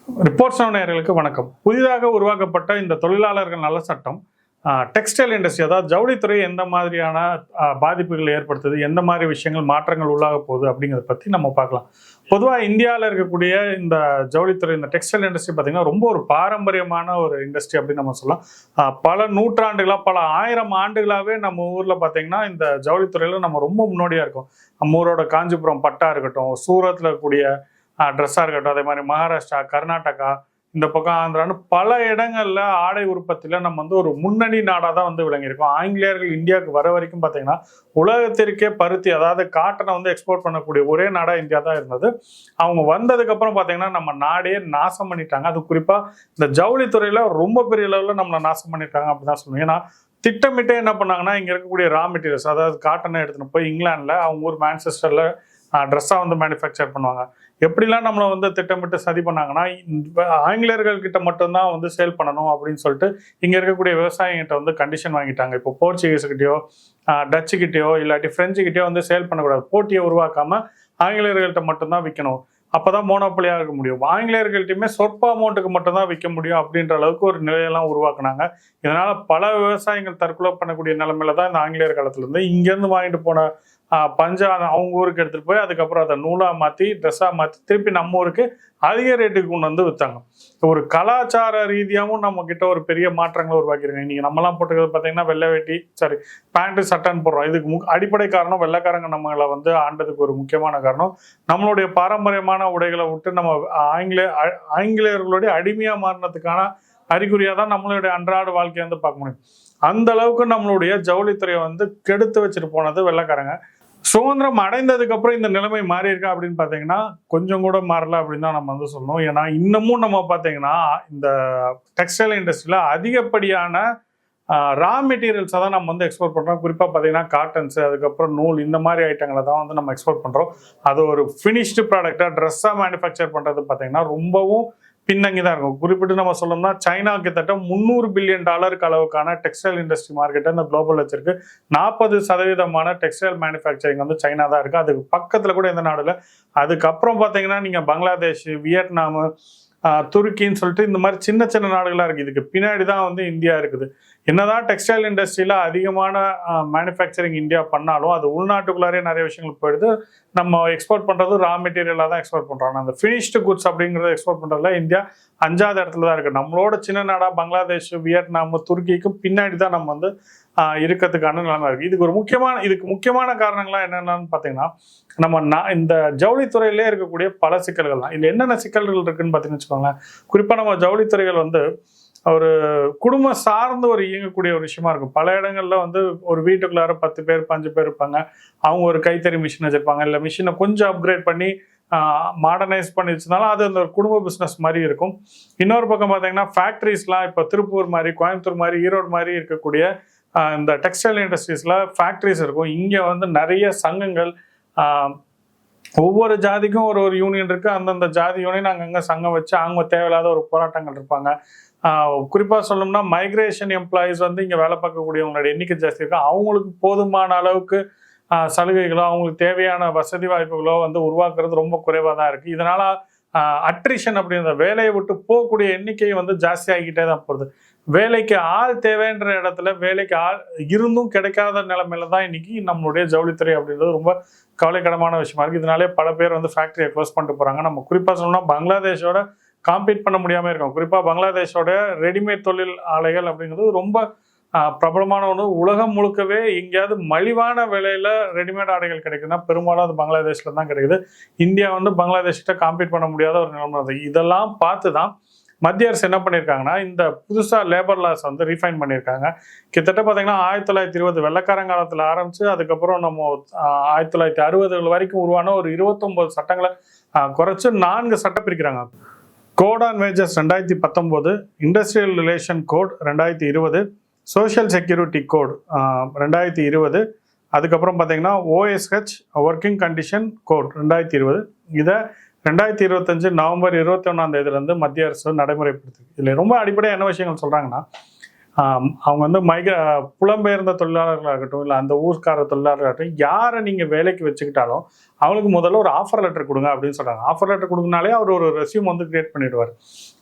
Reports நேயர்களுக்கு வணக்கம். புதிதாக உருவாக்கப்பட்ட இந்த தொழிலாளர்கள் நல சட்டம் டெக்ஸ்டைல் இண்டஸ்ட்ரி, அதாவது ஜவுளித்துறை எந்த மாதிரியான பாதிப்புகள் ஏற்படுத்துது, எந்த மாதிரி விஷயங்கள் மாற்றங்கள் உள்ளாக போகுது அப்படிங்கிறத பற்றி நம்ம பார்க்கலாம். பொதுவாக இந்தியாவில் இருக்கக்கூடிய இந்த ஜவுளித்துறை, இந்த டெக்ஸ்டைல் இண்டஸ்ட்ரி பார்த்தீங்கன்னா ரொம்ப ஒரு பாரம்பரியமான ஒரு இண்டஸ்ட்ரி அப்படின்னு நம்ம சொல்லலாம். பல நூற்றாண்டுகளாக, பல ஆயிரம் ஆண்டுகளாகவே நம்ம ஊரில் பார்த்தீங்கன்னா இந்த ஜவுளித்துறையில் நம்ம ரொம்ப முன்னோடியாக இருக்கோம். நம்ம ஊரோட காஞ்சிபுரம் பட்டா இருக்கட்டும், சூரத்தில் இருக்கக்கூடிய ட்ரெஸ்ஸாக இருக்கட்டும், அதே மாதிரி மகாராஷ்டிரா, கர்நாடகா, இந்த பக்கம் ஆந்திரான்னு பல இடங்கள்ல ஆடை உற்பத்தியில் நம்ம வந்து ஒரு முன்னணி நாடாக தான் வந்து விளங்கியிருக்கோம். ஆங்கிலேயர்கள் இந்தியாவுக்கு வர வரைக்கும் பார்த்தீங்கன்னா உலகத்திற்கே பருத்தி, அதாவது காட்டனை வந்து எக்ஸ்போர்ட் பண்ணக்கூடிய ஒரே நாடாக இந்தியா தான் இருந்தது. அவங்க வந்ததுக்கப்புறம் பார்த்தீங்கன்னா நம்ம நாடே நாசம் பண்ணிட்டாங்க. அது குறிப்பாக இந்த ஜவுளித்துறையில் ரொம்ப பெரிய லெவலில் நம்மளை நாசம் பண்ணிட்டாங்க அப்படின்னு தான் சொல்லுவேன். ஏன்னா திட்டமிட்டே என்ன பண்ணாங்கன்னா, இங்கே இருக்கக்கூடிய ரா மெட்டீரியல்ஸ், அதாவது காட்டனை எடுத்துகிட்டு போய் இங்கிலாண்டில், அவங்க ஊர் மான்செஸ்டரில் ட்ரெஸ்ஸாக வந்து மேனுஃபேக்சர் பண்ணுவாங்க. எப்படிலாம் நம்மளை வந்து திட்டமிட்டு சதி பண்ணாங்கன்னா, ஆங்கிலேயர்கள் கிட்ட மட்டும்தான் வந்து சேல் பண்ணணும் அப்படின்னு சொல்லிட்டு இங்கே இருக்கக்கூடிய விவசாயிகிட்ட வந்து கண்டிஷன் வாங்கிட்டாங்க. இப்போ போர்ச்சுகீஸ்கிட்டயோ, டச்சுக்கிட்டயோ, இல்லாட்டி ஃப்ரெஞ்சுக்கிட்டயோ வந்து சேல் பண்ணக்கூடாது. போட்டியை உருவாக்காம ஆங்கிலேயர்கள்ட்ட மட்டும்தான் விற்கணும். அப்போதான் மோனோபலியாக இருக்க முடியும். ஆங்கிலேயர்கள்ட்டையுமே சொற்ப அமௌண்ட்டுக்கு மட்டும்தான் விற்க முடியும் அப்படின்ற அளவுக்கு ஒரு நிலையெல்லாம் உருவாக்குனாங்க. இதனால பல விவசாயிகள் தற்கொலை பண்ணக்கூடிய நிலைமையில தான் இந்த ஆங்கிலேயர் காலத்துல இருந்து இங்கேருந்து வாங்கிட்டு போன பஞ்சா அவங்க ஊருக்கு எடுத்துகிட்டு போய் அதுக்கப்புறம் அதை நூலாக மாற்றி, ட்ரெஸ்ஸாக மாற்றி, திருப்பி நம்ம ஊருக்கு அதிக ரேட்டுக்கு கொண்டு வந்து விற்றாங்க. ஒரு கலாச்சார ரீதியாகவும் நம்ம கிட்ட ஒரு பெரிய மாற்றங்களை உருவாக்கிருக்காங்க. இன்னைக்கு நம்மலாம் போட்டுக்கிறது பார்த்தீங்கன்னா வெள்ளை வேட்டி, சாரி பேண்ட்டு சட்டைன்னு போடுறோம். இதுக்கு அடிப்படை காரணம் வெள்ளைக்காரங்க நம்மளை வந்து ஆண்டதுக்கு ஒரு முக்கியமான காரணம். நம்மளுடைய பாரம்பரியமான உடைகளை விட்டு நம்ம ஆங்கிலேயர்களுடைய அடிமையாக மாறினதுக்கான அறிகுறியாக தான் நம்மளுடைய அன்றாட வாழ்க்கையை வந்து பார்க்க முடியும். அந்த அளவுக்கு நம்மளுடைய ஜவுளித்துறையை வந்து கெடுத்து வச்சுட்டு போனது வெள்ளைக்காரங்க. சுதந்திரம் அடைந்ததுக்கு அப்புறம் இந்த நிலைமை மாறி இருக்கா அப்படின்னு பார்த்தீங்கன்னா கொஞ்சம் கூட மாறல அப்படின்னு தான் நம்ம வந்து சொல்லணும். ஏன்னா இன்னமும் நம்ம பார்த்தீங்கன்னா இந்த டெக்ஸ்டைல் இண்டஸ்ட்ரியில் அதிகப்படியான ரா மெட்டீரியல்ஸை தான் நம்ம வந்து எக்ஸ்போர்ட் பண்ணுறோம். குறிப்பாக பார்த்தீங்கன்னா காட்டன்ஸு, அதுக்கப்புறம் நூல், இந்த மாதிரி ஐட்டங்களை தான் வந்து நம்ம எக்ஸ்போர்ட் பண்ணுறோம். அது ஒரு ஃபினிஷ்டு ப்ராடக்டாக ட்ரெஸ்ஸாக மேனுஃபேக்சர் பண்ணுறது பார்த்தீங்கன்னா ரொம்பவும் பின்னங்கி தான் இருக்கும். குறிப்பிட்டு நம்ம சொல்லணும்னா சைனா கிட்டத்தட்ட $300 பில்லியன் அளவுக்கான டெக்ஸ்டைல் இண்டஸ்ட்ரி மார்க்கெட்டை இந்த குளோபல் வச்சிருக்கு. 40% டெக்ஸ்டைல் மேனுஃபேக்சரிங் வந்து சைனா தான் இருக்குது. அதுக்கு பக்கத்தில் கூட எந்த நாடு இல்லை. அதுக்கப்புறம் பார்த்தீங்கன்னா நீங்கள் பங்களாதேஷ், வியட்நாமு, துருக்கின்னு சொல்லிட்டு இந்த மாதிரி சின்ன சின்ன நாடுகளாக இருக்குது. இதுக்கு பின்னாடி தான் வந்து இந்தியா இருக்குது. என்னதான் டெக்ஸ்டைல் இண்டஸ்ட்ரியில் அதிகமான மேனுஃபேக்சரிங் இந்தியா பண்ணாலும் அது உள்நாட்டுக்குள்ளாரே நிறைய விஷயங்கள் போயிடுது. நம்ம எக்ஸ்போர்ட் பண்ணுறது ரா மெட்டீரியலாக தான் எக்ஸ்போர்ட் பண்ணுறோம். அந்த ஃபினிஷ்டு குட்ஸ் அப்படிங்கிறத எக்ஸ்போர்ட் பண்ணுறதுல இந்தியா 5வது இடத்துல தான் இருக்குது. நம்மளோட சின்ன நாடாக பங்களாதேஷ், வியட்நாம், துருக்கிக்கும் பின்னாடி தான் நம்ம வந்து இருக்கிறதுக்கான நிலைமை இருக்குது. இதுக்கு முக்கியமான காரணங்கள்லாம் என்னென்னு பார்த்தீங்கன்னா, இந்த ஜவுளித்துறையிலே இருக்கக்கூடிய பல சிக்கல்கள் தான். இதில் என்னென்ன சிக்கல்கள் இருக்குன்னு பார்த்தீங்கன்னு வச்சுக்கோங்களேன். குறிப்பாக நம்ம ஜவுளித்துறைகள் வந்து ஒரு குடும்பம் சார்ந்து ஒரு இயங்கக்கூடிய ஒரு விஷயமா இருக்கும். பல இடங்கள்ல வந்து ஒரு வீட்டுக்குள்ளார 10 பேர் 5 பேர் இருப்பாங்க. அவங்க ஒரு கைத்தறி மிஷின் வச்சிருப்பாங்க. இல்லை மிஷினை கொஞ்சம் அப்கிரேட் பண்ணி மாடர்னைஸ் பண்ணி வச்சிருந்தாலும் அது அந்த குடும்ப பிஸ்னஸ் மாதிரி இருக்கும். இன்னொரு பக்கம் பார்த்தீங்கன்னா ஃபேக்ட்ரிஸ்லாம் இப்போ திருப்பூர் மாதிரி, கோயம்புத்தூர் மாதிரி, ஈரோடு மாதிரி இருக்கக்கூடிய இந்த டெக்ஸ்டைல் இண்டஸ்ட்ரீஸில் ஃபேக்ட்ரிஸ் இருக்கும். இங்கே வந்து நிறைய சங்கங்கள், ஒவ்வொரு ஜாதிக்கும் ஒரு யூனியன் இருக்குது. அந்தந்த ஜாதி யூனியன் அங்கங்கே சங்கம் வச்சு அவங்க தேவையில்லாத ஒரு போராட்டங்கள் இருப்பாங்க. குறிப்பாக சொல்லணும்னா மைக்ரேஷன் எம்ப்ளாயீஸ் வந்து இங்கே வேலை பார்க்கக்கூடியவங்களோட எண்ணிக்கை ஜாஸ்தி இருக்கும். அவங்களுக்கு போதுமான அளவுக்கு சலுகைகளோ, அவங்களுக்கு தேவையான வசதி வாய்ப்புகளோ வந்து உருவாக்குறது ரொம்ப குறைவாக தான் இருக்குது. இதனால் அட்ரிஷன் அப்படின்ற வேலையை விட்டு போகக்கூடிய எண்ணிக்கை வந்து ஜாஸ்தி ஆகிக்கிட்டே தான் போகுது. வேலைக்கு ஆள் தேவைன்ற இடத்துல வேலைக்கு ஆள் இருந்தும் கிடைக்காத நிலைமையில தான் இன்னைக்கு நம்மளுடைய ஜவுளித்துறை அப்படின்றது ரொம்ப கவலைக்கிடமான விஷயமா இருக்குது. இதனாலே பல பேர் வந்து ஃபேக்ட்ரியை க்ளோஸ் பண்ணிட்டு போகிறாங்க. நம்ம குறிப்பாக சொல்லணும்னா பங்களாதேஷோட காம்பீட் பண்ண முடியாமல் இருக்கும். குறிப்பாக பங்களாதேஷோட ரெடிமேட் தொழில் ஆலைகள் அப்படிங்கிறது ரொம்ப பிரபலமான ஒன்று. உலகம் முழுக்கவே எங்கேயாவது மலிவான விலையில் ரெடிமேட் ஆடைகள் கிடைக்குதுன்னா பெரும்பாலும் அது பங்களாதேஷில் தான் கிடைக்குது. இந்தியா வந்து பங்களாதேஷ்கிட்ட காம்பீட் பண்ண முடியாத ஒரு நிலைமை. இதெல்லாம் பார்த்து தான் மத்திய அரசு என்ன பண்ணியிருக்காங்கன்னா, இந்த புதுசாக லேபர் லாஸ் வந்து ரீஃபைன் பண்ணியிருக்காங்க. கிட்டத்தட்ட பார்த்தீங்கன்னா 1920 வெள்ளைக்காரங்காலத்தில் ஆரம்பித்து அதுக்கப்புறம் நம்ம 1960 வரைக்கும் உருவான ஒரு 29 சட்டங்களை குறைச்சி 4 சட்டம் பிரிக்கிறாங்க. Code on wages 2019, industrial relation code 2020, social security code 2020, அதுக்கப்புறம் பார்த்தீங்கன்னா OSH ஒர்க்கிங் கண்டிஷன் கோட் 2020. இதை 2025 நவம்பர் 21 மத்திய அரசு நடைமுறைப்படுத்துது. இதில் ரொம்ப அடிப்படையாக என்ன விஷயங்கள் சொல்கிறாங்கன்னா, அவங்க வந்து புலம்பெயர்ந்த தொழிலாளர்களாகட்டும், இல்லை அந்த ஊர்க்கார தொழிலாளர்களாகட்டும், யாரை நீங்கள் வேலைக்கு வச்சுக்கிட்டாலும் அவங்களுக்கு முதல்ல ஒரு ஆஃபர் லெட்டர் கொடுங்க அப்படின்னு சொல்கிறாங்க. ஆஃபர் லெட்டர் கொடுங்கனாலே அவர் ஒரு ரெஸ்யூம் வந்து கிரியேட் பண்ணிடுவார்.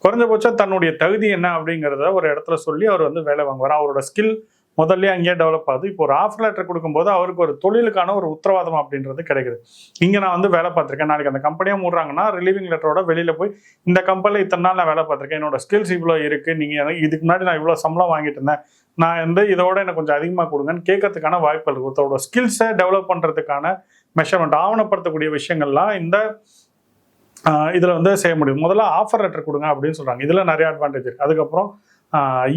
குறைஞ்சபட்சம் தன்னுடைய தகுதி என்ன அப்படிங்கிறத ஒரு இடத்துல சொல்லி அவர் வந்து வேலை வாங்குவார். அவரோட ஸ்கில் முதல்ல அங்கேயே டெவலப் ஆகுது. இப்போ ஒரு ஆஃபர் லெட்டர் கொடுக்கும்போது அவருக்கு ஒரு தொழிலுக்கான ஒரு உத்தரவாதம் அப்படின்றது கிடைக்குது. இங்கே நான் வந்து வேலை பார்த்துருக்கேன், நாளைக்கு அந்த கம்பெனியாக மூடுறாங்கன்னா ரிலீவிங் லெட்டரோட வெளியில் போய் இந்த கம்பெனியில் இத்தனை நாள் நான் வேலை பார்த்துருக்கேன், என்னோட ஸ்கில்ஸ் இவ்வளோ இருக்குது, நீங்கள் இதுக்கு முன்னாடி நான் இவ்வளோ சம்பளம் வாங்கிட்டு இருந்தேன், நான் வந்து இதோட எனக்கு கொஞ்சம் அதிகமாக கொடுங்கன்னு கேட்கறதுக்கான வாய்ப்புகள் இருக்குது. ஒருத்தரோட ஸ்கில்ஸை டெவலப் பண்ணுறதுக்கான மெஷர்மெண்ட் ஆவணப்படுத்தக்கூடிய விஷயங்கள்லாம் இந்த இதில் வந்து செய்ய முடியும். முதல்ல ஆஃபர் லெட்டர் கொடுங்க அப்படின்னு சொல்கிறாங்க. இதில் நிறைய அட்வான்டேஜ் இருக்குது. அதுக்கப்புறம்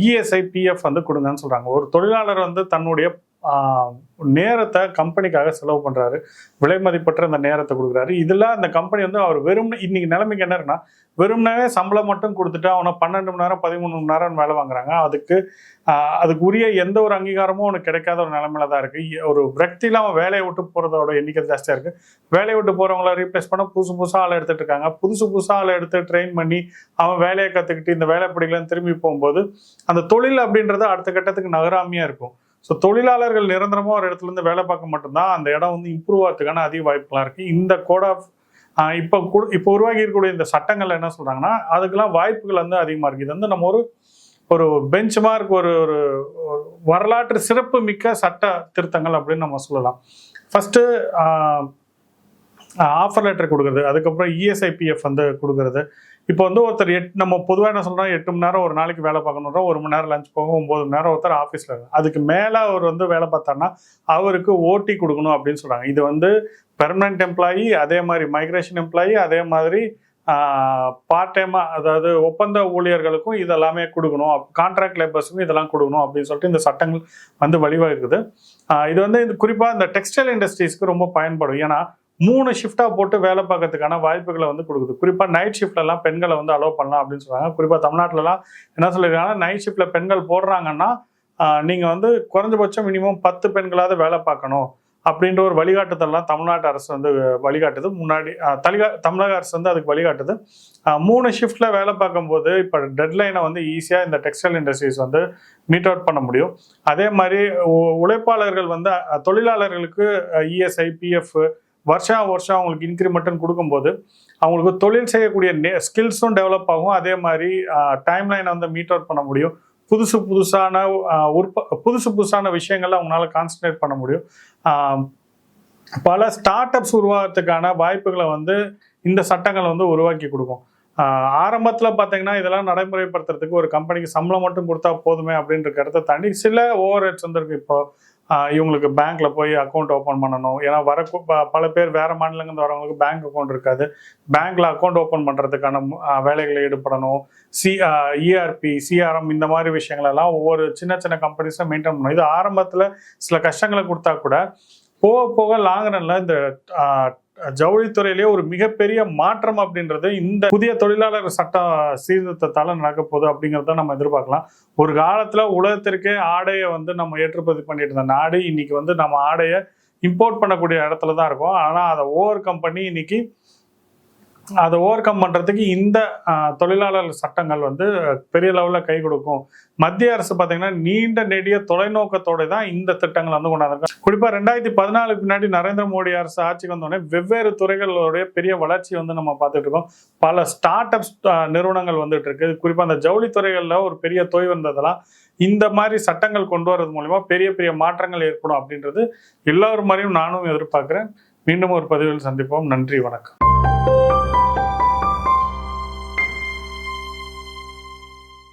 இஎஸ்ஐ பிஎஃப் வந்து கொடுங்கன்னு சொல்கிறாங்க. ஒரு தொழிலாளர் வந்து தன்னுடைய நேரத்தை கம்பெனிக்காக செலவு பண்ணுறாரு, விலை மதிப்பற்ற அந்த நேரத்தை கொடுக்குறாரு. இதில் அந்த கம்பெனி வந்து அவர் இன்னைக்கு நிலைமைக்கு என்ன இருக்குன்னா, வெறும்னாவே சம்பளம் மட்டும் கொடுத்துட்டு அவனை 12 மணி நேரம் 13 மணி நேரம் வேலை வாங்குறாங்க. அதுக்கு உரிய எந்த ஒரு அங்கீகாரமும் அவனுக்கு கிடைக்காத ஒரு நிலைமையில தான் இருக்குது. ஒரு விரக்தியில் அவன் வேலையை விட்டு போகிறதோட எண்ணிக்கை ஜாஸ்தியாக இருக்குது. வேலையை விட்டு போகிறவங்கள ரீப்ளேஸ் பண்ண புதுசாக ஆளை எடுத்துகிட்டு இருக்காங்க. புதுசாக ஆளை எடுத்து ட்ரெயின் பண்ணி அவன் வேலையை கற்றுக்கிட்டு இந்த வேலை பிடிக்கலன்னு திரும்பி போகும்போது அந்த தொழில் அப்படின்றது அடுத்த கட்டத்துக்கு நகராமையாக இருக்கும். ஸோ தொழிலாளர்கள் நிரந்தரமாக ஒரு இடத்துல இருந்து வேலை பார்க்க மட்டும்தான் அந்த இடம் வந்து இம்ப்ரூவ் ஆகிறதுக்கான அதிக வாய்ப்புகளாக இருக்குது. இந்த கோட் ஆஃப் இப்போ உருவாகி இருக்கக்கூடிய இந்த சட்டங்கள் என்ன சொல்கிறாங்கன்னா, அதுக்கெல்லாம் வாய்ப்புகள் வந்து அதிகமாக இருக்குது. இது வந்து நம்ம ஒரு பெஞ்ச் மார்க், ஒரு வரலாற்று சிறப்பு மிக்க சட்ட திருத்தங்கள் அப்படின்னு நம்ம சொல்லலாம். ஃபஸ்ட்டு ஆஃபர் லெட்டர் கொடுக்குறது, அதுக்கப்புறம் இஎஸ்ஐபிஎஃப் வந்து கொடுக்குறது. இப்போ வந்து ஒருத்தர் நம்ம பொதுவாக என்ன சொல்கிறோம், 8 மணி நேரம் ஒரு நாளைக்கு வேலை பார்க்கணுன்றா, 1 மணி நேரம் லஞ்ச் போக 9 மணி நேரம் ஒருத்தர் ஆஃபீஸில் இருக்கு. அதுக்கு மேலே அவர் வந்து வேலை பார்த்தாருன்னா அவருக்கு ஓடி கொடுக்கணும் அப்படின்னு சொல்கிறாங்க. இது வந்து பெர்மனன்ட் எம்ப்ளாயி, அதே மாதிரி மைக்ரேஷன் எம்ப்ளாயி, அதே மாதிரி பார்ட் டைமாக அதாவது ஒப்பந்த ஊழியர்களுக்கும் இதெல்லாமே கொடுக்கணும், கான்ட்ராக்ட் லேபர்ஸுக்கும் இதெல்லாம் கொடுக்கணும் அப்படின்னு சொல்லிட்டு இந்த சட்டங்கள் வந்து வழிவகுக்குது. இது வந்து குறிப்பாக இந்த டெக்ஸ்டைல் இண்டஸ்ட்ரீஸ்க்கு ரொம்ப பயன்படும். ஏன்னா 3 ஷிஃப்டாக போட்டு வேலை பார்க்கறதுக்கான வாய்ப்புகளை வந்து கொடுக்குது. குறிப்பாக நைட் ஷிஃப்ட்லாம் பெண்களை வந்து அலோவ் பண்ணலாம் அப்படின்னு சொல்கிறாங்க. குறிப்பாக தமிழ்நாட்டிலலாம் என்ன சொல்லியிருக்காங்கன்னா, நைட் ஷிஃப்டில் பெண்கள் போடுறாங்கன்னா நீங்கள் வந்து குறைஞ்சபட்சம் மினிமம் 10 பெண்களாவது வேலை பார்க்கணும் அப்படின்ற ஒரு வழிகாட்டுதல்லாம் தமிழ்நாட்டு அரசு வந்து வழிகாட்டுது. முன்னாடி தமிழக அரசு வந்து அதுக்கு வழிகாட்டுது. 3 ஷிஃப்டில் வேலை பார்க்கும்போது இப்போ டெட்லைனை வந்து ஈஸியாக இந்த டெக்ஸ்டைல் இண்டஸ்ட்ரீஸ் வந்து மீட் அவுட் பண்ண முடியும். அதே மாதிரி உழைப்பாளர்கள் வந்து தொழிலாளர்களுக்கு இஎஸ்ஐ பிஎஃப் வருஷம் அவங்களுக்கு இன்க்ரிமெண்ட்னு கொடுக்கும்போது அவங்களுக்கு தொழில் செய்யக்கூடிய ஸ்கில்ஸும் டெவலப் ஆகும். அதே மாதிரி டைம்லைனை வந்து மீட் அவுட் பண்ண முடியும். புதுசான விஷயங்கள்ல அவங்களால கான்சன்ட்ரேட் பண்ண முடியும். பல ஸ்டார்ட் அப்ஸ் உருவாகிறதுக்கான வாய்ப்புகளை வந்து இந்த சட்டங்கள் வந்து உருவாக்கி கொடுக்கும். ஆரம்பத்தில் பார்த்தீங்கன்னா இதெல்லாம் நடைமுறைப்படுத்துறதுக்கு ஒரு கம்பெனிக்கு சம்பளம் மட்டும் கொடுத்தா போதுமே அப்படின்ற கருத்தை தாண்டி சில ஓவர் ஹெட்ஸ் வந்துருக்கு. இப்போ இவங்களுக்கு பேங்க்ல போய் அக்கௌண்ட் ஓப்பன் பண்ணணும். ஏன்னா பல பேர் வேற மாநிலங்கள் வரவங்களுக்கு பேங்க் அக்கௌண்ட் இருக்காது. பேங்க்ல அக்கௌண்ட் ஓப்பன் பண்றதுக்கான வேலைகளை ஈடுபடணும். இஆர்பி, சிஆர்எம் இந்த மாதிரி விஷயங்கள் எல்லாம் ஒவ்வொரு சின்ன கம்பெனிஸை மெயின்டைன் பண்ணணும். இது ஆரம்பத்தில் சில கஷ்டங்களை கொடுத்தா கூட போக போக லாங் ரன்ல இந்த ஜவுளித்துறையிலேயே ஒரு மிகப்பெரிய மாற்றம் அப்படின்றது இந்த புதிய தொழிலாளர் சட்ட சீர்திருத்தத்தால நடக்க போகுது அப்படிங்கிறத நம்ம எதிர்பார்க்கலாம். ஒரு காலத்துல உலகத்திற்கே ஆடையை வந்து நம்ம ஏற்றுமதி பண்ணிட்டு இருந்த நாடு இன்னைக்கு வந்து நம்ம ஆடையை இம்போர்ட் பண்ணக்கூடிய இடத்துல தான் இருக்கும். ஆனா அதை ஓவர் கம் பண்றதுக்கு இந்த தொழிலாளர் சட்டங்கள் வந்து பெரிய லெவலில் கை கொடுக்கும். மத்திய அரசு பார்த்தீங்கன்னா நீண்ட நெடிய தொலைநோக்கத்தோட தான் இந்த திட்டங்கள் வந்து கொண்டாந்துருக்காங்க. குறிப்பாக 2014 பின்னாடி நரேந்திர மோடி அரசு ஆட்சிக்கு வந்தோடனே வெவ்வேறு துறைகளுடைய பெரிய வளர்ச்சி வந்து நம்ம பார்த்துட்டு இருக்கோம். பல ஸ்டார்ட் அப்ஸ் நிறுவனங்கள் வந்துட்டு இருக்கு. குறிப்பாக அந்த ஜவுளி துறைகளில் ஒரு பெரிய தொய்வு வந்ததெல்லாம் இந்த மாதிரி சட்டங்கள் கொண்டு வரது மூலமா பெரிய மாற்றங்கள் ஏற்படும் அப்படின்றது எல்லாரும் மாதிரியும் நானும் எதிர்பார்க்கிறேன். மீண்டும் ஒரு பதிவில் சந்திப்போம். நன்றி, வணக்கம்.